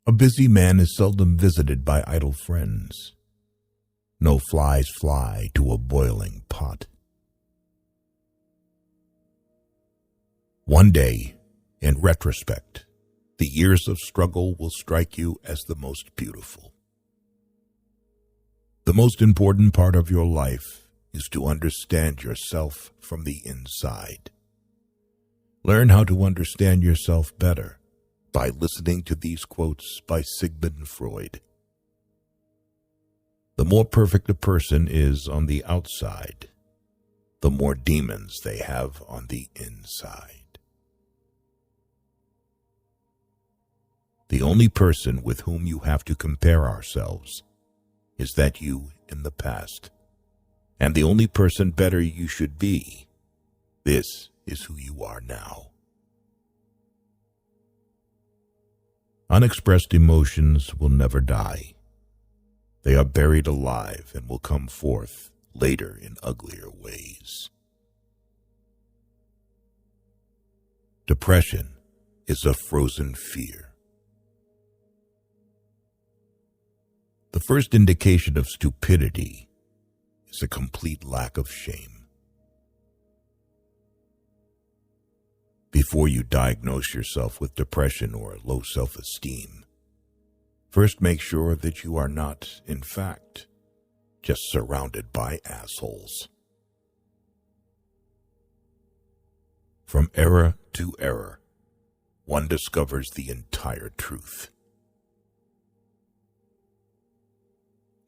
A busy man is seldom visited by idle friends. No flies fly to a boiling pot. One day, in retrospect, the years of struggle will strike you as the most beautiful. The most important part of your life is to understand yourself from the inside. Learn how to understand yourself better by listening to these quotes by Sigmund Freud. The more perfect a person is on the outside, the more demons they have on the inside. The only person with whom you have to compare ourselves is that you in the past, and the only person better you should be. This is who you are now. Unexpressed emotions will never die. They are buried alive and will come forth later in uglier ways. Depression is a frozen fear. The first indication of stupidity is a complete lack of shame. Before you diagnose yourself with depression or low self-esteem, first make sure that you are not, in fact, just surrounded by assholes. From era to era, one discovers the entire truth.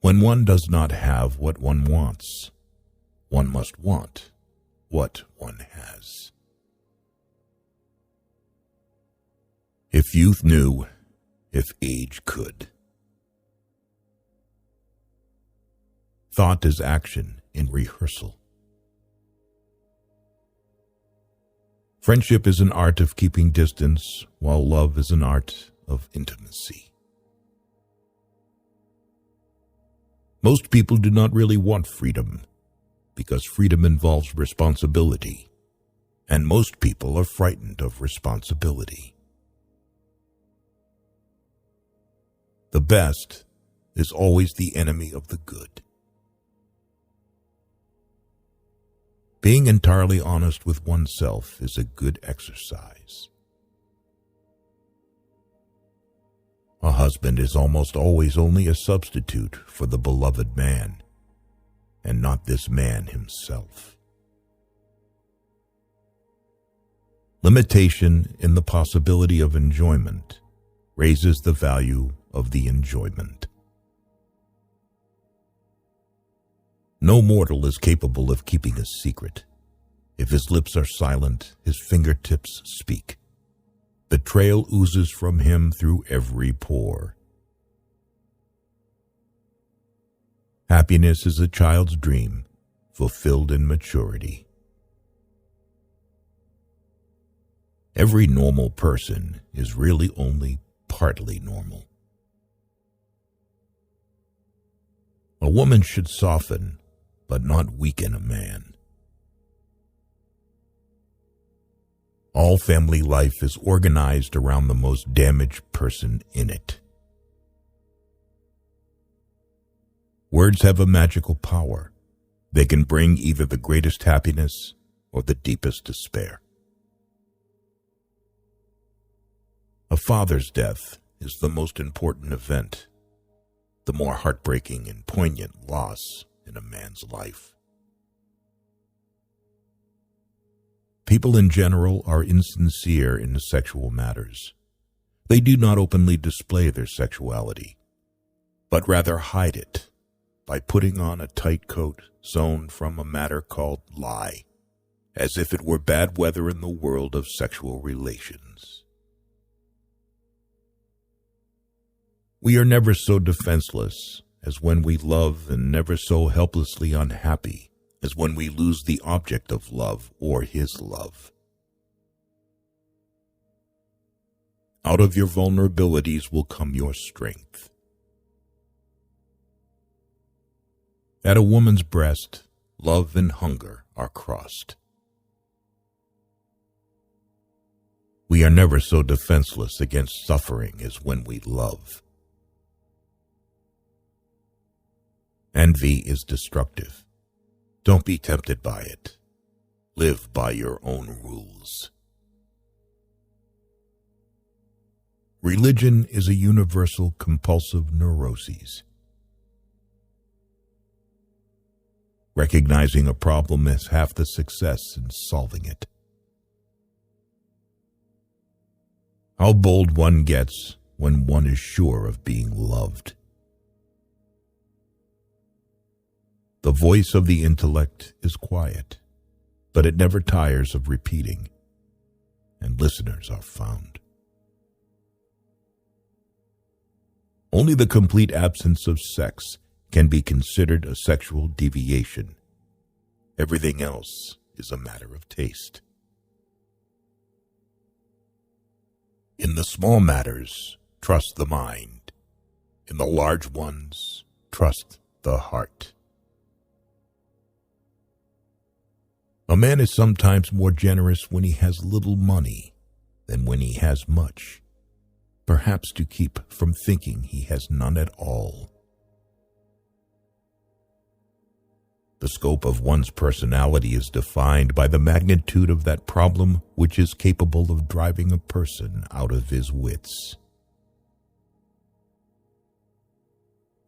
When one does not have what one wants, one must want what one has. If youth knew, if age could. Thought is action in rehearsal. Friendship is an art of keeping distance, while love is an art of intimacy. Most people do not really want freedom, because freedom involves responsibility, and most people are frightened of responsibility. The best is always the enemy of the good. Being entirely honest with oneself is a good exercise. A husband is almost always only a substitute for the beloved man, and not this man himself. Limitation in the possibility of enjoyment raises the value of the enjoyment. No mortal is capable of keeping a secret. If his lips are silent, his fingertips speak. Betrayal oozes from him through every pore. Happiness is a child's dream, fulfilled in maturity. Every normal person is really only partly normal. A woman should soften, but not weaken a man. All family life is organized around the most damaged person in it. Words have a magical power. They can bring either the greatest happiness or the deepest despair. A father's death is the most important event, the more heartbreaking and poignant loss in a man's life. People in general are insincere in sexual matters. They do not openly display their sexuality, but rather hide it by putting on a tight coat sewn from a matter called lie, as if it were bad weather in the world of sexual relations. We are never so defenseless as when we love, and never so helplessly unhappy as when we lose the object of love or his love. Out of your vulnerabilities will come your strength. At a woman's breast, love and hunger are crossed. We are never so defenseless against suffering as when we love. Envy is destructive. Don't be tempted by it. Live by your own rules. Religion is a universal compulsive neuroses. Recognizing a problem is half the success in solving it. How bold one gets when one is sure of being loved. The voice of the intellect is quiet, but it never tires of repeating, and listeners are found. Only the complete absence of sex can be considered a sexual deviation. Everything else is a matter of taste. In the small matters, trust the mind. In the large ones, trust the heart. A man is sometimes more generous when he has little money than when he has much, perhaps to keep from thinking he has none at all. The scope of one's personality is defined by the magnitude of that problem which is capable of driving a person out of his wits.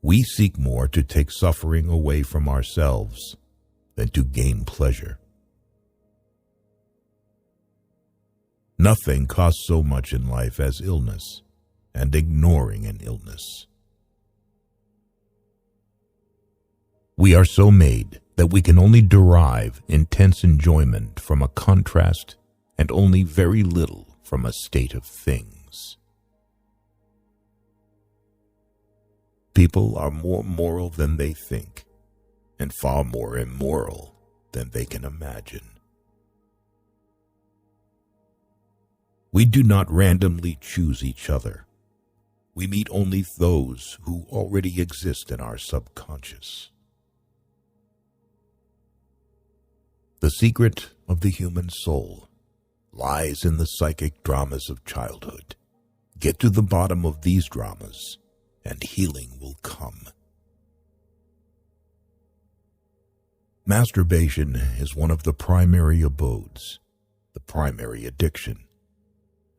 We seek more to take suffering away from ourselves than to gain pleasure. Nothing costs so much in life as illness and ignoring an illness. We are so made that we can only derive intense enjoyment from a contrast and only very little from a state of things. People are more moral than they think, and far more immoral than they can imagine. We do not randomly choose each other. We meet only those who already exist in our subconscious. The secret of the human soul lies in the psychic dramas of childhood. Get to the bottom of these dramas, and healing will come. Masturbation is one of the primary abodes, the primary addiction.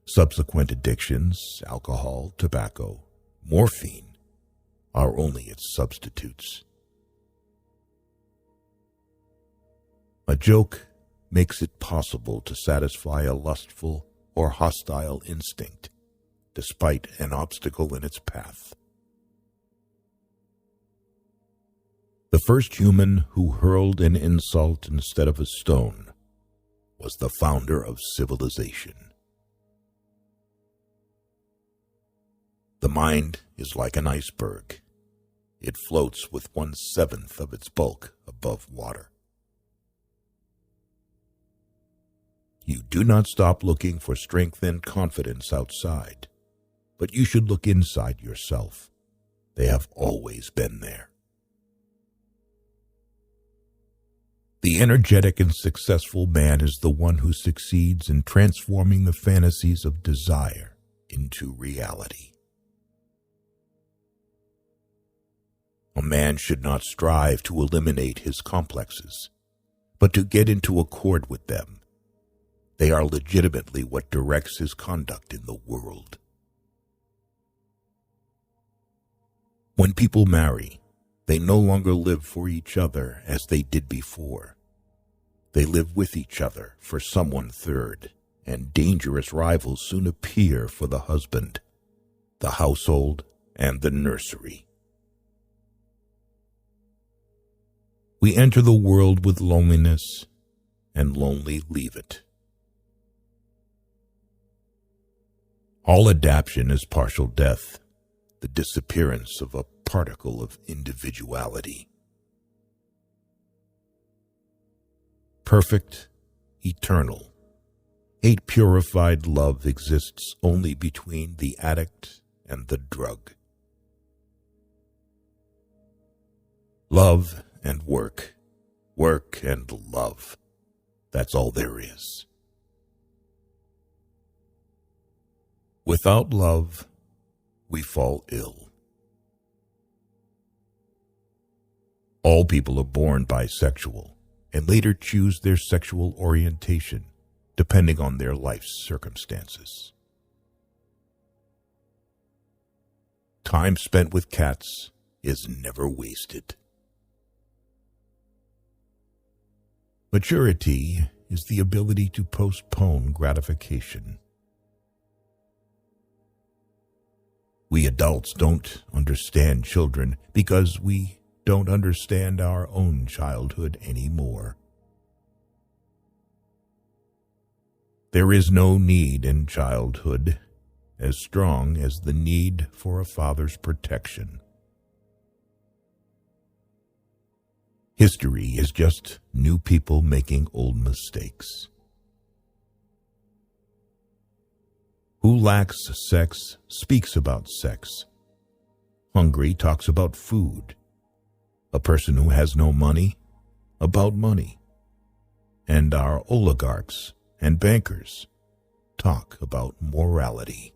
Subsequent addictions, alcohol, tobacco, morphine, are only its substitutes. A joke makes it possible to satisfy a lustful or hostile instinct, despite an obstacle in its path. The first human who hurled an insult instead of a stone was the founder of civilization. The mind is like an iceberg. It floats with 1/7 of its bulk above water. You do not stop looking for strength and confidence outside, but you should look inside yourself. They have always been there. The energetic and successful man is the one who succeeds in transforming the fantasies of desire into reality. A man should not strive to eliminate his complexes, but to get into accord with them. They are legitimately what directs his conduct in the world. When people marry, they no longer live for each other as they did before. They live with each other for someone third, and dangerous rivals soon appear for the husband, the household, and the nursery. We enter the world with loneliness, and lonely leave it. All adaptation is partial death, the disappearance of a particle of individuality. Perfect, eternal, hate-purified love exists only between the addict and the drug. Love and work, work and love, that's all there is. Without love, we fall ill. All people are born bisexual and later choose their sexual orientation depending on their life's circumstances. Time spent with cats is never wasted. Maturity is the ability to postpone gratification. We adults don't understand children because we don't understand our own childhood anymore. There is no need in childhood as strong as the need for a father's protection. History is just new people making old mistakes. Who lacks sex speaks about sex. Hungry talks about food. A person who has no money, about money. And our oligarchs and bankers talk about morality.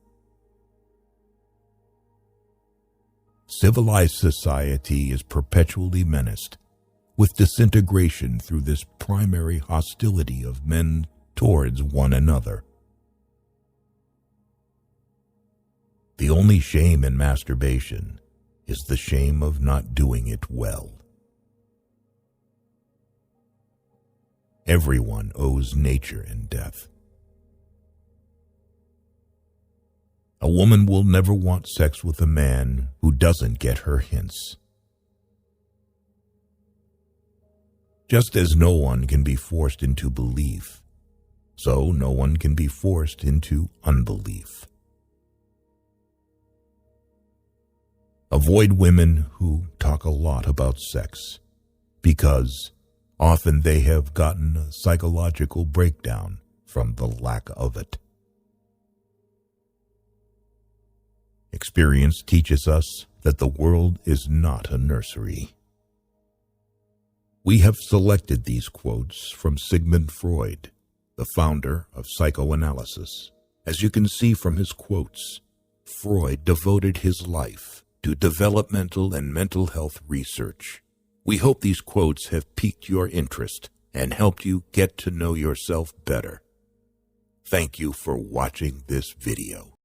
Civilized society is perpetually menaced with disintegration through this primary hostility of men towards one another. The only shame in masturbation is the shame of not doing it well. Everyone owes nature and death. A woman will never want sex with a man who doesn't get her hints. Just as no one can be forced into belief, so no one can be forced into unbelief. Avoid women who talk a lot about sex, because often they have gotten a psychological breakdown from the lack of it. Experience teaches us that the world is not a nursery. We have selected these quotes from Sigmund Freud, the founder of psychoanalysis. As you can see from his quotes, Freud devoted his life to developmental and mental health research. We hope these quotes have piqued your interest and helped you get to know yourself better. Thank you for watching this video.